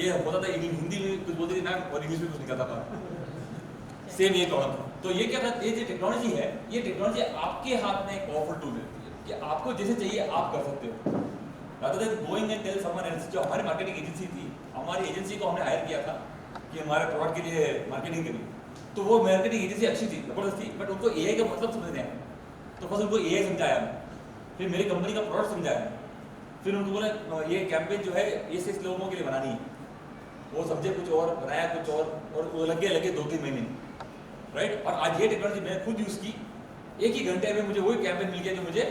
ये होता था, हिंदी में कुछ बोलते थे मैम और इंग्लिश में कुछ निकलता था, सेम ये प्रॉब्लम था। तो ये क्या था, ये जो टेक्नोलॉजी है, ये टेक्नोलॉजी आपके हाथ में एक पावरफुल टूल है कि आपको जैसे चाहिए आप कर सकते हो। Rather than going and tell someone else. जो हमारी मार्केटिंग एजेंसी थी, हमारी एजेंसी को हमने हायर किया था कि हमारे प्रोडक्ट के लिए मार्केटिंग करी, तो वो मार्केटिंग एजेंसी अच्छी थी, जबरदस्त थी, बट उनको एआई का मतलब समझ नहीं आया। तो बस उनको एआई समझाया, फिर मेरी कंपनी का प्रोडक्ट समझाया, फिर उनको बोला ये कैंपेन जो है ये 6 लोगों के लिए बनानी है। वो समझे कुछ और, बनाया कुछ और वो लगे 2-3 महीने, राइट। और आज ये टेक्नोलॉजी मैंने खुद यूज़ की, एक ही घंटे में मुझे वही कैंपेन मिल गया जो मुझे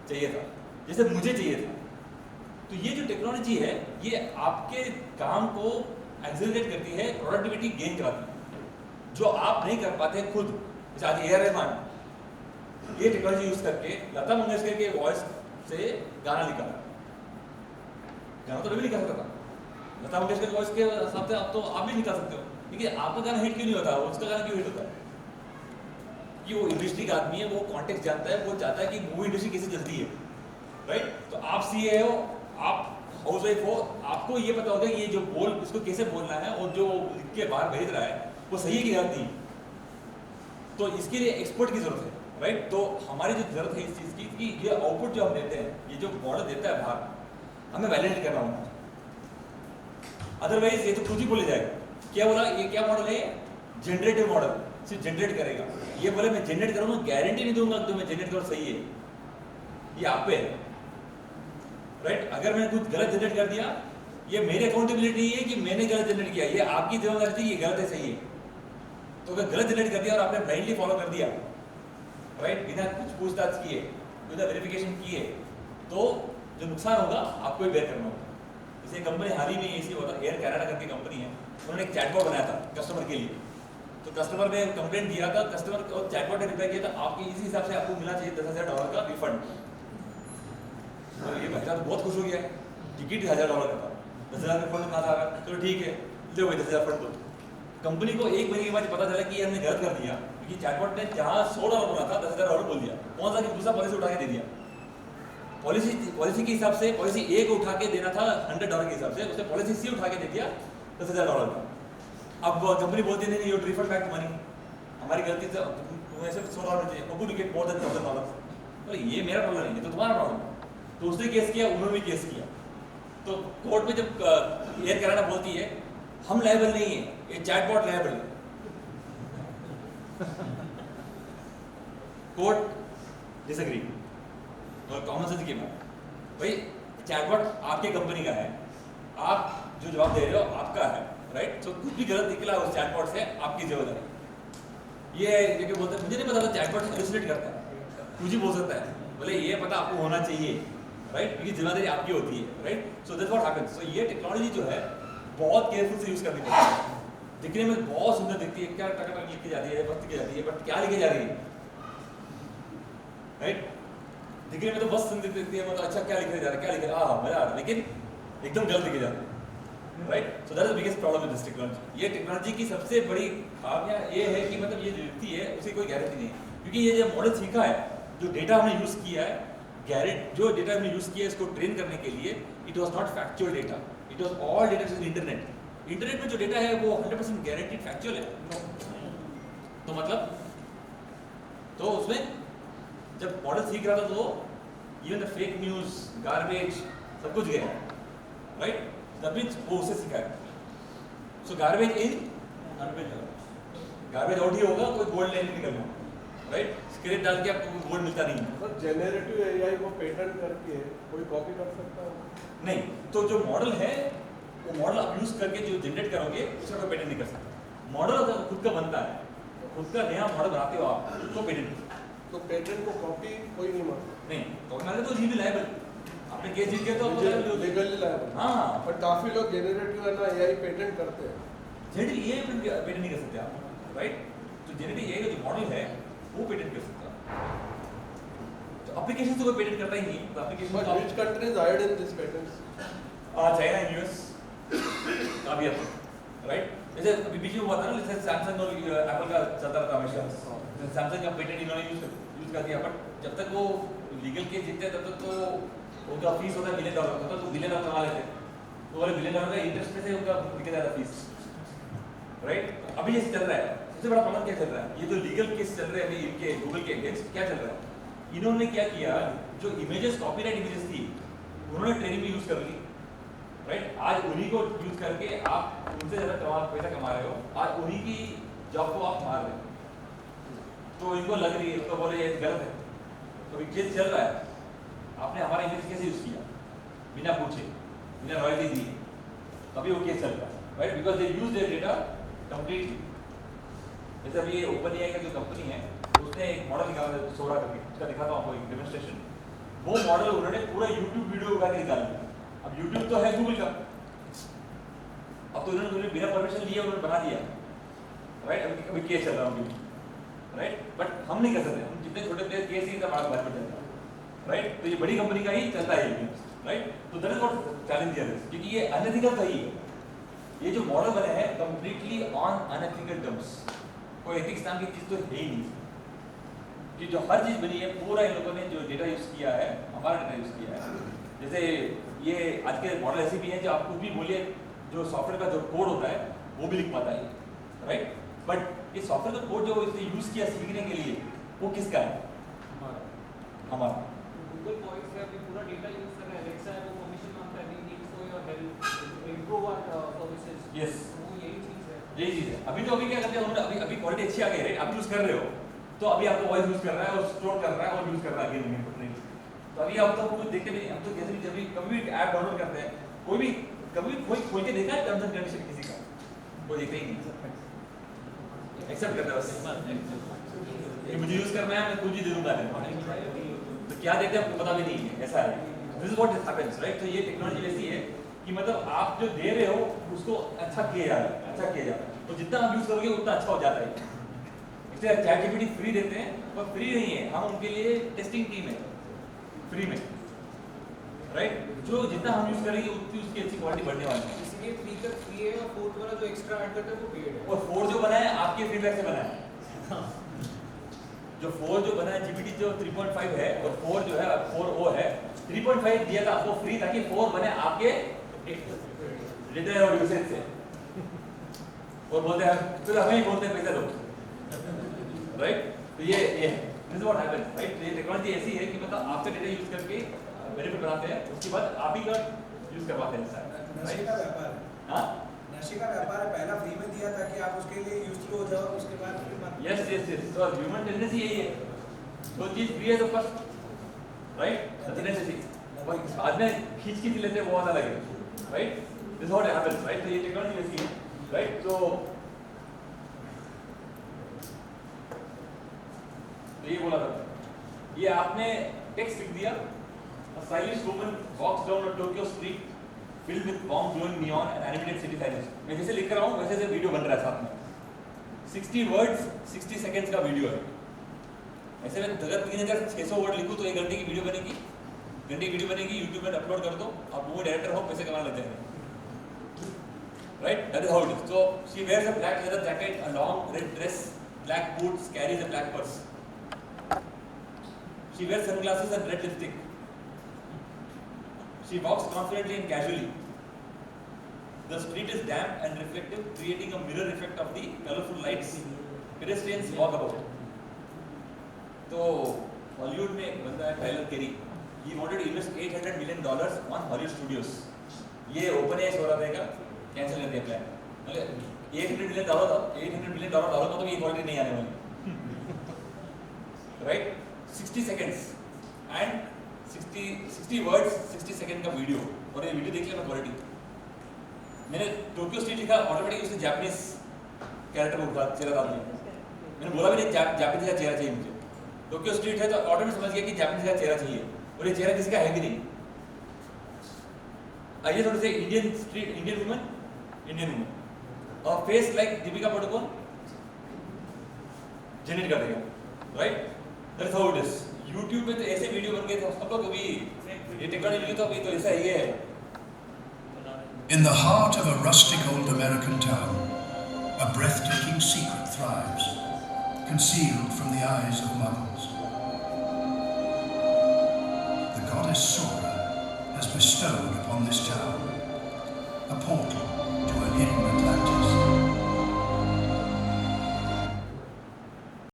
चाहिए था, जैसे मुझे चाहिए था। तो ये जो टेक्नोलॉजी है, ये आपके काम को एक्सेलरेट करती है, प्रोडक्टिविटी गेन कराती है, जो आप नहीं कर पाते खुद। जैसे आज ए आर रहमान ये टेक्नोलॉजी यूज करके लता मंगेशकर के वॉइस से गाना निकाला। गाना तो भी निकाल सकता था, लता मंगेशकर के वॉइस के हिसाब से आप तो आप भी निकाल सकते हो, लेकिन आपका गाना हिट क्यों नहीं होता, उसका गाना क्यों हिट होता है? कि वो इंडस्ट्री का आदमी है, वो कॉन्टेक्स्ट जानता है, वो चाहता है कि मूवी इंडस्ट्री कैसे चलती है, राइट। तो आप सीए हो, आप हाउस वाइफ हो, आपको ये पता होगा कि ये जो बोल इसको कैसे बोलना है और जो लिख के बाहर भेज रहा है वो सही है कि गलत नहीं। तो इसके लिए एक्सपर्ट की जरूरत है, राइट। तो हमारी जो जरूरत है इस चीज़ की कि ये आउटपुट जो हम देते हैं, ये जो मॉडल देता है बाहर, हमें वैलिडेट करना होगा, अदरवाइज ये तो खुद ही बोले जाएगा। क्या बोला, ये क्या मॉडल है? जनरेटिव मॉडल, सिर्फ जनरेट करेगा। ये बोले मैं जनरेट करूँगा, गारंटी नहीं दूंगा कि मैं जनरेट करूँ सही है, ये आप पे है, राइट। अगर मैंने कुछ गलत जनरेट कर दिया, ये मेरी अकाउंटेबिलिटी नहीं है कि मैंने गलत जनरेट किया, ये आपकी जिम्मेदारी थी, ये गलत है सही है। तो अगर गलत जनरेट कर दिया और आपने ब्लाइंडली फॉलो कर दिया, राइट, बिना कुछ पूछताछ किए, बिना वेरिफिकेशन किए, तो जो नुकसान होगा आपको ही बेयर करना होगा। जैसे कंपनी हाल ही में ऐसी हुआ था, एयर कैनाडा करके कंपनी है, उन्होंने एक चैटबॉट बनाया था कस्टमर के लिए। तो कस्टमर ने कंप्लेंट दिया था, कस्टमर को चैटबॉट ने रिप्लाई किया था, आपके इसी हिसाब से आपको मिलना चाहिए $10,000 का रिफंड। तो ये भाई साहब बहुत खुश हो गया, टिकट $1,000 का था, 10,000 का फंड कहाँ था? चलो ठीक है, लो भाई 10,000 फंड दो। कंपनी को 1 महीने के बाद पता चला कि हमने गलत कर दिया, क्योंकि चैटबॉट ने जहाँ $100 बोला था $10,000 बोल दिया, कौन सा कि दूसरा पॉलिसी उठा के दे दिया। पॉलिसी के हिसाब से पॉलिसी ए को उठा के देना था $100 के हिसाब से, उसने पॉलिसी सी उठा के दे दिया $10,000 का। अब कंपनी बोलती नहीं, यू रिफंड बैक मनी, हमारी गलती से तुम्हें सिर्फ $100 चाहिए, वो टू गेट मोर देन $1,000। तो ये मेरा प्रॉब्लम नहीं है, तो तुम्हारा प्रॉब्लम। तो उसने केस किया, उन्होंने भी केस किया। तो कोर्ट में जब एयर कैनाडा बोलती है हम लायबल नहीं है, ये चैटबॉट लायबल है, कोर्ट डिसएग्री। और कॉमन सेंस की बात, भाई चैटबॉट आपके कंपनी का है, आप जो जवाब दे रहे हो आपका है, राइट। तो कुछ भी गलत निकला उस चैटबॉट से आपकी जिम्मेदारी। ये बोलते हैं मुझे नहीं पता था चैटबॉट हेलुसिनेट करता है, कुछ ही बोल सकता है, बोले ये पता आपको होना चाहिए, राइट, क्योंकि जिम्मेदारी आपकी होती है, right. So that's what happens. So ये टेक्नोलॉजी जो है बहुत केयरफुल से यूज करनी पड़ती है। दिखने में बहुत सुंदर दिखती है, क्या टक लिख के जाती है, बस लिख जाती है, बट क्या लिखे जा रही है, राइट। दिखने में तो बस सुंदर दिखती है, मतलब अच्छा क्या लिखे जा रहा है, क्या लिखे, हाँ मजा आ रहा है, लेकिन एकदम गलत लिखे जा रहा है, right. So that is the biggest problem with this technology. ये टेक्नोलॉजी की सबसे बड़ी खामियां ये है कि मतलब ये जो दिखती है उसकी कोई गारंटी नहीं है, क्योंकि ये जो मॉडल सीखा है, जो डेटा हमने यूज किया है, जो डेटा हमने यूज किया है इसको ट्रेन करने के लिए, it was not factual data, it was all data is internet. Internet में जो डेटा है वो 100% गारंटीड फैक्चुअल है। तो मतलब तो उसमें जब मॉडल सीख रहा था तो even the fake news, garbage सब कुछ गया, राइट। दैट मींस वो उससे सीखा है। सो गार्बेज इन, गार्बेज आउट ही होगा, कोई गोल्ड लाइन नहीं निकलना, राइट। स्क्रिप्ट डाल के आपको गोल्ड मिलता नहीं है। तो जेनरेटिव एआई को पेटेंट करके कोई कॉपी कर सकता है? नहीं, तो जो मॉडल है वो मॉडल आप यूज करके जो जनरेट करोगे उसका कोई पेटेंट नहीं कर सकता। मॉडल अगर खुद का बनता है, खुद का नया मॉडल बनाते हो आप, तो पेटेंट। तो पेटेंट को कॉपी कोई नहीं मानता? नहीं, तो माने तो लीगल लायबल, आपने केस जीत गया तो लीगली लायबल। हाँ, पर काफी लोग जेनरेटिव है ना एआई पेटेंट करते हैं। जेनरेटिव एआई पेटेंट नहीं कर सकते आप, राइट। तो जेनरेटिव एआई का जो मॉडल है वो पेटेंट कर सकता है। तो एप्लीकेशन से कोई पेटेंट करता ही नहीं, तो application but which countries hired in this patents? China, US काफी हद तक, राइट। जैसे अभी बीच में हुआ था ना, जैसे सैमसंग और एप्पल का चलता रहा हमेशा, सैमसंग का पेटेंट इन्होंने यूज कर दिया, बट जब तक वो लीगल केस जीतते तब तक तो उनका फीस होता है $1 मिलियन होता, तो $1 बिलियन कमा लेते, तो बोले बिलियन डॉलर का इंटरेस्ट में से उनका निकल जाता फीस, राइट? अभी ये चल रहा है, सबसे बड़ा प्रॉब्लम क्या चल रहा है, ये जो लीगल केस चल रहे हैं अभी इनके गूगल के अगेंस्ट, क्या चल रहा है, इन्होंने क्या किया, जो इमेजेस कॉपीराइट इमेजेस थी उन्होंने ट्रेनिंग में यूज कर ली, राइट? आज उन्हीं को यूज करके आप उनसे ज्यादा पैसा कमा रहे हो, आज उन्हीं की जॉब को आप मार रहे हो, तो इनको लग रही है, तो बोले ये गलत है, तो अभी केस चल रहा है, आपने हमारा इमेज कैसे यूज किया बिना पूछे, बिना रॉयल्टी दिए, तभी वो केस चल रहा है, right? Because they use their data completely. जैसे अभी ये ओपन एआई का जो कंपनी है उसने एक मॉडल निकाला सोरा करके, उसका दिखाता हूँ आपको एक डेमोंस्ट्रेशन। वो मॉडल उन्होंने पूरा यूट्यूब वीडियो उठा के निकाल दिया। अब यूट्यूब तो है गूगल का, अब तो उन्होंने बिना परमिशन लिए उन्होंने बना दिया, राइट? अभी केस चल रहा है, राइट? बट हम नहीं कर सकते, हम जितने छोटे प्लेयर केस ही बात में चलता है, राइट? तो ये बड़ी कंपनी का ही चलता है, राइट? तो दैट इज व्हाट चैलेंज है, क्योंकि ये अनएथिकल था ही, ये जो मॉडल बने हैं कंप्लीटली ऑन अनएथिकल टर्म्स, कोई एथिक्स नाम की चीज तो है ही नहीं, कि जो हर चीज बनी है पूरा इन लोगों ने जो डेटा यूज किया है, हमारा डेटा यूज किया है। जैसे ये आज के मॉडल ऐसे भी हैं जो आप कुछ भी बोलिए, जो सॉफ्टवेयर का जो कोड होता है वो भी लिख पाता है, राइट? बट ये सॉफ्टवेयर का कोड जो इसने यूज किया सीखने के लिए, वो किसका है? हमारा। गूगल वॉइस है, अभी पूरा डेटा यूज कर रहा है, एलेक्सा है, वो परमिशन मांगता है, we need for your help, improve our services. Yes, वो यही चीज है, यही चीज है। अभी तो अभी क्या करते हैं उन्होंने, अभी क्वालिटी अच्छी आ गई, राइट? आप यूज कर रहे हो तो अभी आपको वॉइस यूज कर रहा है और स्टोर कर रहा है और यूज कर रहा है अगेन अगेन, तो अभी आप तो कुछ देखते भी नहीं, हम तो जैसे भी जब भी कभी भी ऐप डाउनलोड करते हैं, कोई भी कभी कोई खोल के देखा है टर्म्स एंड कंडीशन किसी का? वो देखते ही नहीं, एक्सेप्ट करता है बस, ये मुझे यूज करना है, मैं कुछ भी दे दूंगा, तो क्या देखते हैं आपको पता भी नहीं है, ऐसा है। This is what happens, right? तो ये टेक्नोलॉजी ऐसी है कि मतलब आप जो दे रहे हो उसको अच्छा किया जा रहा है, अच्छा किया जा रहा है, तो जितना आप यूज करोगे उतना अच्छा हो जाता है। इसलिए ChatGPT फ्री देते हैं, पर फ्री नहीं है, हम उनके लिए टेस्टिंग टीम है फ्री में, राइट? जो जितना हम यूज करेंगे उतनी उसकी अच्छी क्वालिटी बढ़ने वाली है, इसलिए 3 तक फ्री है और 4th वाला जो एक्स्ट्रा ऐड करता है वो पेड है। और 4 जो बना है आपके फीडबैक से बना है, जो 4 जो बना है GPT जो 3.5 है और 4 जो है 4O है, 3.5 दिया था आपको फ्री ताकि 4 बने आपके डेटा और यूसेज से, और बोलते हैं फिर हमें ही बोलते हैं पैसा लो, राइट? तो ये this is what happens, right? ये टेक्नोलॉजी ऐसी है कि मतलब आपका डेटा यूज करके बेनिफिट बनाते हैं, उसके बाद आप ही का यूज करवाते हैं, नशे का व्यापार है। हाँ, नशे का व्यापार है, पहला फ्री में दिया ताकि आप उसके लिए यूजफुल हो जाओ, उसके बाद फिर मत। यस यस यस, तो ह्यूमन टेंडेंसी यही है, तो चीज फ्री है तो फर्स्ट, राइट? टेंडेंसी बाद में खींच के लेते हैं, वो अलग है, right? This what happens, right? तो ये टेक्नोलॉजी ऐसी है, राइट? तो ये बोला था, ये आपने टेक्स्ट लिख दिया, a stylish woman walks down a Tokyo street filled with warm glowing neon and animated city signage। मैं जैसे लिख रहा हूँ वैसे से वीडियो बन रहा है साथ में, 60 वर्ड्स 60 सेकंड्स का वीडियो है। ऐसे में अगर 3600 वर्ड लिखूँ तो 1 घंटे की वीडियो बनेगी, वीडियो बनेगी, यूट्यूब में अपलोड कर दो, आप मूवी डायरेक्टर हो, पैसे कमाने लग जाएंगे, right? That is how it is. So she wears a black leather jacket, a long red dress, black boots, carries a black purse। She wears sunglasses and red lipstick। She walks confidently and casually। The street is damp and reflective, creating a mirror effect of the colorful lights pedestrians walk about। तो Hollywood में एक बंदा है Tyler Kerry, he wanted to invest $800 million on Hollywood studios। ये open AI हो रहा था, cancel कर दिया प्लान, मतलब $800 million डालो तो ये क्वालिटी नहीं आने वाली, right? 60 seconds and 60 words 60 second का वीडियो, और ये वीडियो देख लिया मैं क्वालिटी, मैंने टोक्यो स्ट्रीट लिखा, ऑटोमेटिक उसने जापानीज कैरेक्टर को उठा चेहरा डाल दिया, मैंने बोला भी नहीं जापानीज का चेहरा चाहिए मुझे, टोक्यो स्ट्रीट है तो ऑटोमेटिक समझ गया कि जापानीज का चेहरा चाहिए, और ये चेहरा किसी का है भी नहीं। आइए थोड़े से इंडियन वुमन और face like Deepika Padukone generate कर देगा, right? That's how it is. YouTube पे तो ऐसे वीडियो बन गए थे, सब लोग अभी ये टेक्नोलॉजी तो अभी तो ऐसा ही है। In the heart of a rustic old American town, a breathtaking secret thrives, concealed from the eyes of mortals. The goddess Sora has bestowed upon this town a portal to an hidden